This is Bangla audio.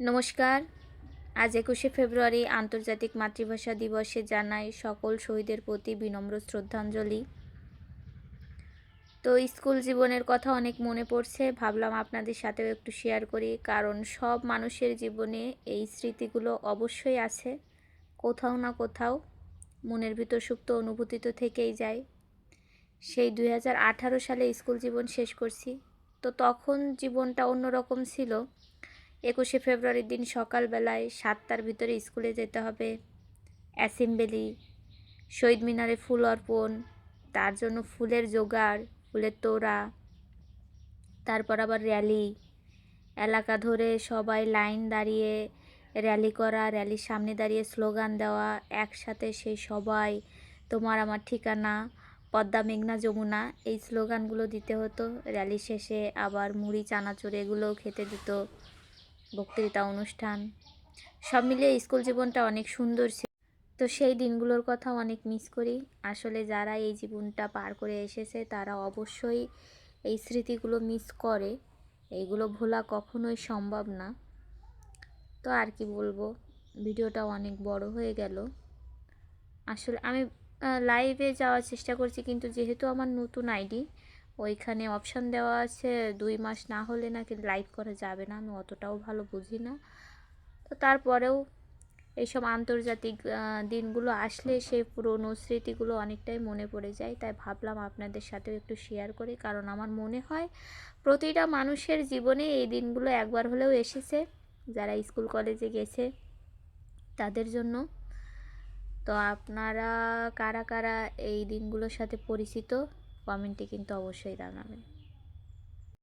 নমস্কার। আজ ২১শে ফেব্রুয়ারি আন্তর্জাতিক মাতৃভাষা দিবসে জানাই সকল শহীদের প্রতি বিনম্র শ্রদ্ধাঞ্জলি। তো স্কুল জীবনের কথা অনেক মনে পড়ছে, ভাবলাম আপনাদের সাথেও একটু শেয়ার করি, কারণ সব মানুষের জীবনে এই স্মৃতিগুলো অবশ্যই আছে। কোথাও না কোথাও মনের ভিতর সুপ্ত অনুভূতি তো থেকেই যায়। সেই 2018 সালে স্কুল জীবন শেষ করছি। তো তখন জীবনটা অন্যরকম ছিল। ২১শে ফেব্রুয়ারির দিন সকালবেলায় 7টার ভিতরে স্কুলে যেতে হবে, অ্যাসেম্বলি, শহীদ মিনারে ফুল অর্পণ, তার জন্য ফুলের জোগাড়, ফুলের তোড়া, তারপর আবার র্যালি, এলাকা ধরে সবাই লাইন দাঁড়িয়ে র্যালি করা, র্যালির সামনে দাঁড়িয়ে স্লোগান দেওয়া, একসাথে সেই সবাই তোমার আমার ঠিকানা, পদ্মা মেঘনা যমুনা, এই স্লোগানগুলো দিতে হতো। র্যালি শেষে আবার মুড়ি চানাচুর এগুলোও খেতে দিত, বক্তৃতা অনুষ্ঠান, সব মিলিয়ে স্কুল জীবনটা অনেক সুন্দর ছিল। তো সেই দিনগুলোর কথা অনেক মিস করি। আসলে যারা এই জীবনটা পার করে এসেছে তারা অবশ্যই এই স্মৃতিগুলো মিস করে, এইগুলো ভোলা কখনোই সম্ভব না। তো আর কি বলবো, ভিডিওটা অনেক বড় হয়ে গেল। আসলে আমি লাইভে যাওয়ার চেষ্টা করছি, কিন্তু যেহেতু আমার নতুন আইডি, ওইখানে অপশান দেওয়া আছে 2 মাস না হলে নাকি লাইভ করা যাবে না। আমি অতটাও ভালো বুঝি না। তো তারপরেও এইসব আন্তর্জাতিক দিনগুলো আসলে সেই পুরনো স্মৃতিগুলো অনেকটাই মনে পড়ে যায়। তাই ভাবলাম আপনাদের সাথেও একটু শেয়ার করি, কারণ আমার মনে হয় প্রতিটা মানুষের জীবনে এই দিনগুলো একবার হলেও এসেছে, যারা স্কুল কলেজে গেছে তাদের জন্য। তো আপনারা কারা কারা এই দিনগুলোর সাথে পরিচিত, কমেন্টে কিন্তু অবশ্যই জানাবেন।